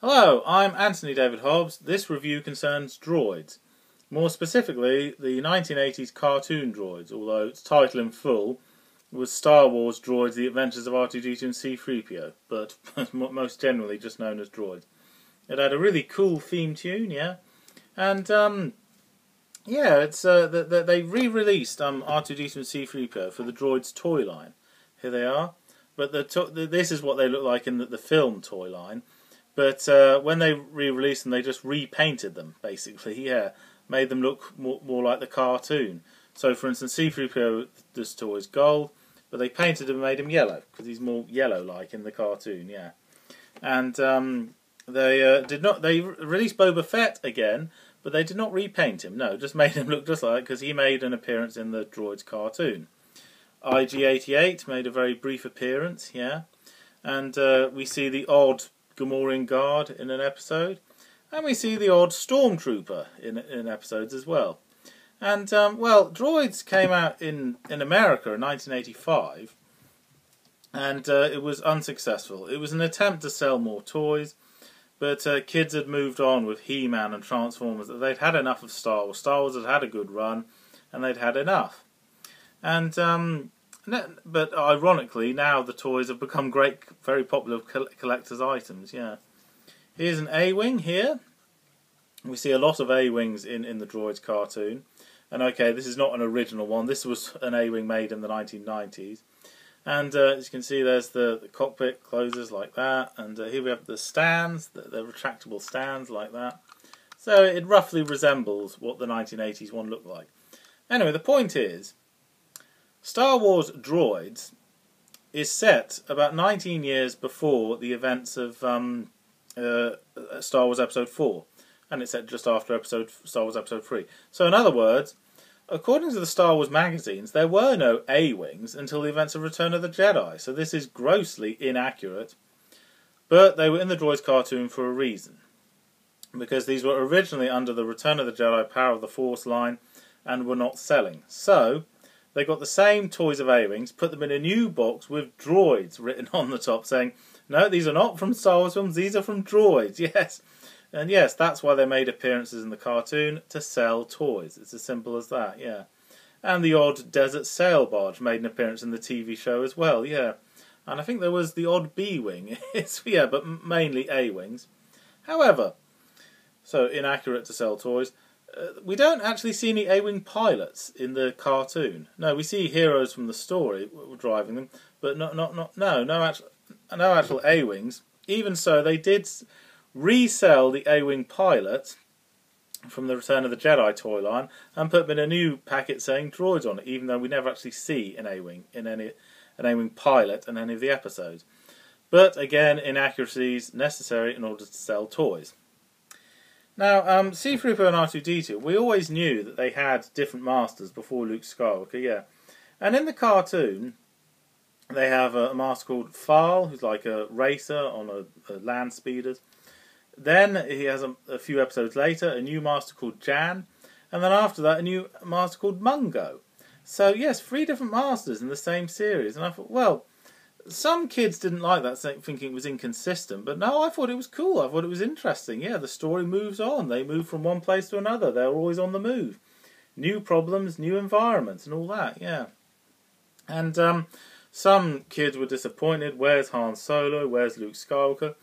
Hello, I'm Anthony David Hobbs. This review concerns Droids. More specifically, the 1980s cartoon Droids, although its title in full was Star Wars Droids: The Adventures of R2-D2 and C-3PO, but most generally just known as Droids. It had a really cool theme tune, yeah, and they re-released R2-D2 and C-3PO for the Droids toy line. Here they are, but this is what they look like in the film toy line. But when they re-released them, they just repainted them, basically, yeah. Made them look more like the cartoon. So, for instance, C-3PO, this toy is gold, but they painted him and made him yellow, because he's more yellow-like in the cartoon, yeah. And they released Boba Fett again, but they did not repaint him, no, just made him look just like, because he made an appearance in the Droids cartoon. IG-88 made a very brief appearance, yeah. And we see the odd Gamorrean guard in an episode, and we see the odd stormtrooper in episodes as well. And Droids came out in America in 1985, and it was unsuccessful. It was an attempt to sell more toys, but kids had moved on with He-Man and Transformers. They'd had enough of Star Wars. Star Wars had had a good run, and they'd had enough. And but ironically, now the toys have become great, very popular collector's items, yeah. Here's an A-Wing here. We see a lot of A-Wings in the Droids cartoon. And okay, this is not an original one. This was an A-Wing made in the 1990s. And as you can see, there's the cockpit closes like that. And here we have the stands, the retractable stands like that. So it roughly resembles what the 1980s one looked like. Anyway, the point is, Star Wars Droids is set about 19 years before the events of Star Wars Episode 4, and it's set just after Star Wars Episode 3. So in other words, according to the Star Wars magazines, there were no A-Wings until the events of Return of the Jedi, so this is grossly inaccurate, but they were in the Droids cartoon for a reason, because these were originally under the Return of the Jedi Power of the Force line and were not selling. So they got the same toys of A-Wings, put them in a new box with Droids written on the top, saying, no, these are not from Star Wars films, these are from Droids, yes. And yes, that's why they made appearances in the cartoon, to sell toys. It's as simple as that, yeah. And the odd desert sail barge made an appearance in the TV show as well, yeah. And I think there was the odd B-Wing, yeah, but mainly A-Wings. However, so inaccurate to sell toys. We don't actually see any A-Wing pilots in the cartoon. No, we see heroes from the story driving them, but no actual A-Wings. Even so, they did resell the A-Wing pilot from the Return of the Jedi toy line and put them in a new packet saying Droids on it, even though we never actually see an A-Wing an A-Wing pilot in any of the episodes. But again, inaccuracies necessary in order to sell toys. Now, C-3PO and R2-D2, we always knew that they had different masters before Luke Skywalker, yeah. And in the cartoon, they have a master called Thal, who's like a racer on a land speeders. Then he has a few episodes later a new master called Jan, and then after that a new master called Mungo. So yes, 3 different masters in the same series. And I thought, well, some kids didn't like that, thinking it was inconsistent, but no, I thought it was cool. I thought it was interesting. Yeah, the story moves on. They move from one place to another. They're always on the move. New problems, new environments, and all that, yeah. And some kids were disappointed. Where's Han Solo? Where's Luke Skywalker?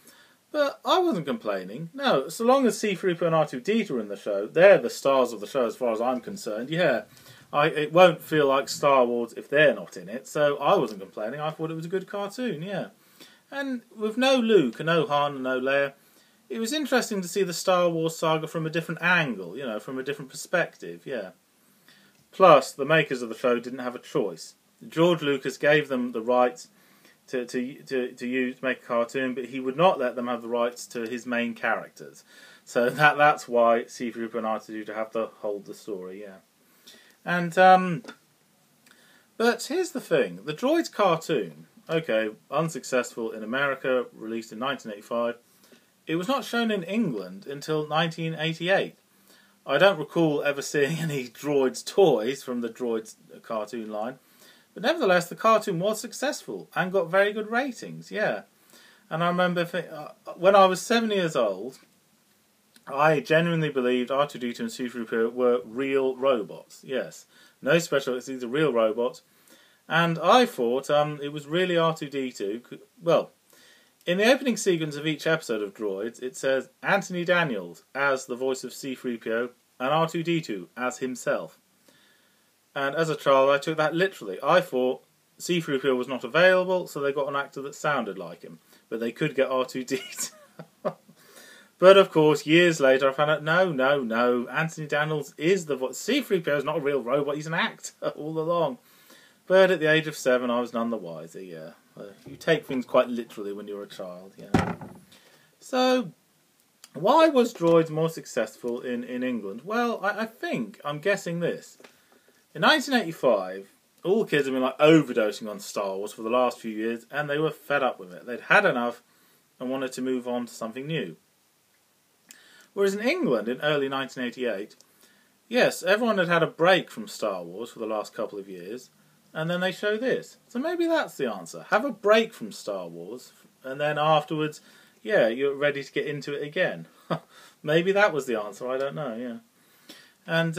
But I wasn't complaining. No, so long as C-3PO and R2-D2 are in the show, they're the stars of the show as far as I'm concerned, yeah. It won't feel like Star Wars if they're not in it, so I wasn't complaining. I thought it was a good cartoon, yeah. And with no Luke, and no Han, and no Leia, it was interesting to see the Star Wars saga from a different angle, you know, from a different perspective, yeah. Plus, the makers of the show didn't have a choice. George Lucas gave them the rights to make a cartoon, but he would not let them have the rights to his main characters. So that's why C-3PO and R2-D2 have to hold the story, yeah. And, but here's the thing. The Droids cartoon, okay, unsuccessful in America, released in 1985. It was not shown in England until 1988. I don't recall ever seeing any Droids toys from the Droids cartoon line. But nevertheless, the cartoon was successful and got very good ratings, yeah. And I remember when I was 7 years old, I genuinely believed R2-D2 and C-3PO were real robots. Yes, no special effects, these are real robots. And I thought it was really R2-D2. Well, in the opening sequence of each episode of Droids, it says Anthony Daniels as the voice of C-3PO and R2-D2 as himself. And as a child, I took that literally. I thought C-3PO was not available, so they got an actor that sounded like him. But they could get R2-D2. But of course, years later, I found out, no, Anthony Daniels is the voice. C-3PO is not a real robot, he's an actor all along. But at the age of 7, I was none the wiser, yeah. You take things quite literally when you're a child, yeah. So, why was Droids more successful in England? Well, I'm guessing this. In 1985, all the kids have been like overdosing on Star Wars for the last few years, and they were fed up with it. They'd had enough and wanted to move on to something new. Whereas in England, in early 1988, yes, everyone had had a break from Star Wars for the last couple of years, and then they show this. So maybe that's the answer. Have a break from Star Wars, and then afterwards, yeah, you're ready to get into it again. Maybe that was the answer, I don't know, yeah. And,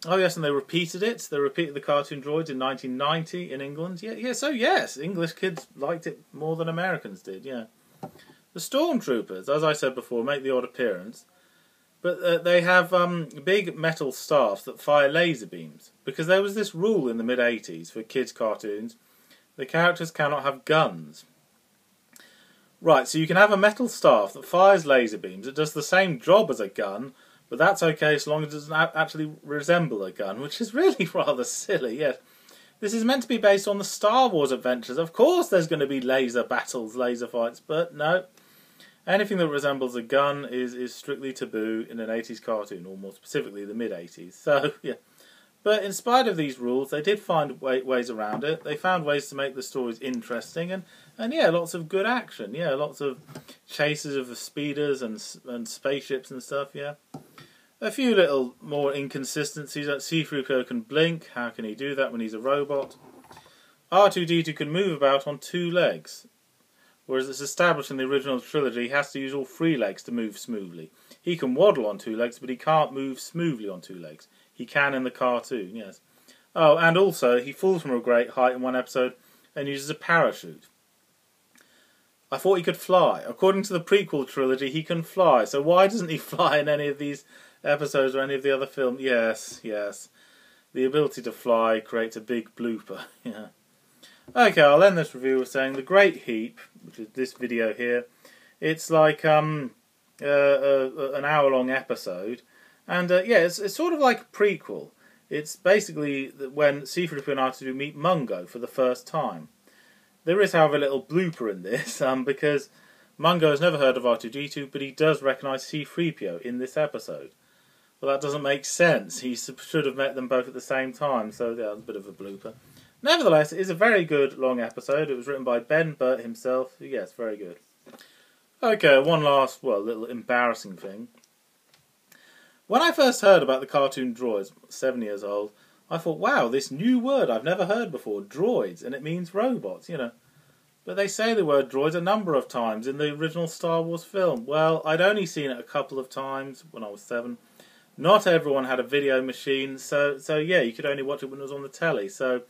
oh yes, and they repeated it. They repeated the cartoon Droids in 1990 in England. Yeah, so yes, English kids liked it more than Americans did, yeah. The Stormtroopers, as I said before, make the odd appearance. But they have big metal staffs that fire laser beams. Because there was this rule in the mid-80s for kids' cartoons. The characters cannot have guns. Right, so you can have a metal staff that fires laser beams. It does the same job as a gun, but that's okay so long as it doesn't actually resemble a gun, which is really rather silly, yes. This is meant to be based on the Star Wars adventures. Of course there's going to be laser battles, laser fights, but no. Anything that resembles a gun is strictly taboo in an 80s cartoon, or more specifically the mid-80s. So, yeah. But in spite of these rules, they did find ways around it. They found ways to make the stories interesting, and yeah, lots of good action. Yeah, lots of chases of the speeders and spaceships and stuff, yeah. A few little more inconsistencies. That C-3PO can blink. How can he do that when he's a robot? R2-D2 can move about on 2 legs. Whereas it's established in the original trilogy, he has to use all 3 legs to move smoothly. He can waddle on 2 legs, but he can't move smoothly on 2 legs. He can in the cartoon, yes. Oh, and also, he falls from a great height in one episode and uses a parachute. I thought he could fly. According to the prequel trilogy, he can fly. So why doesn't he fly in any of these episodes or any of the other films? Yes. The ability to fly creates a big blooper, yeah. Okay, I'll end this review with saying The Great Heap, which is this video here, it's like an hour-long episode, and yeah, it's sort of like a prequel. It's basically when C-3PO and R2 meet Mungo for the first time. There is, however, a little blooper in this, because Mungo has never heard of R2-D2, but he does recognise C-3PO in this episode. Well, that doesn't make sense. He should have met them both at the same time, so yeah, that's a bit of a blooper. Nevertheless, it is a very good long episode. It was written by Ben Burt himself. Yes, very good. Okay, one last, little embarrassing thing. When I first heard about the cartoon Droids, 7 years old, I thought, wow, this new word I've never heard before, droids, and it means robots, you know. But they say the word droids a number of times in the original Star Wars film. Well, I'd only seen it a couple of times when I was 7. Not everyone had a video machine, so yeah, you could only watch it when it was on the telly, so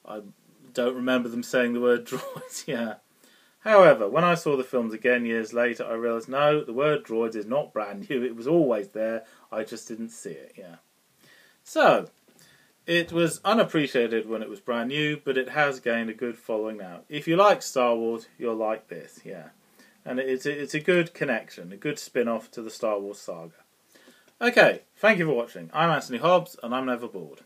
I don't remember them saying the word droids, yeah. However, when I saw the films again years later, I realised, no, the word droids is not brand new. It was always there. I just didn't see it, yeah. So, it was unappreciated when it was brand new, but it has gained a good following now. If you like Star Wars, you'll like this, yeah. And it's a good connection, a good spin-off to the Star Wars saga. Okay, thank you for watching. I'm Anthony Hobbs, and I'm never bored.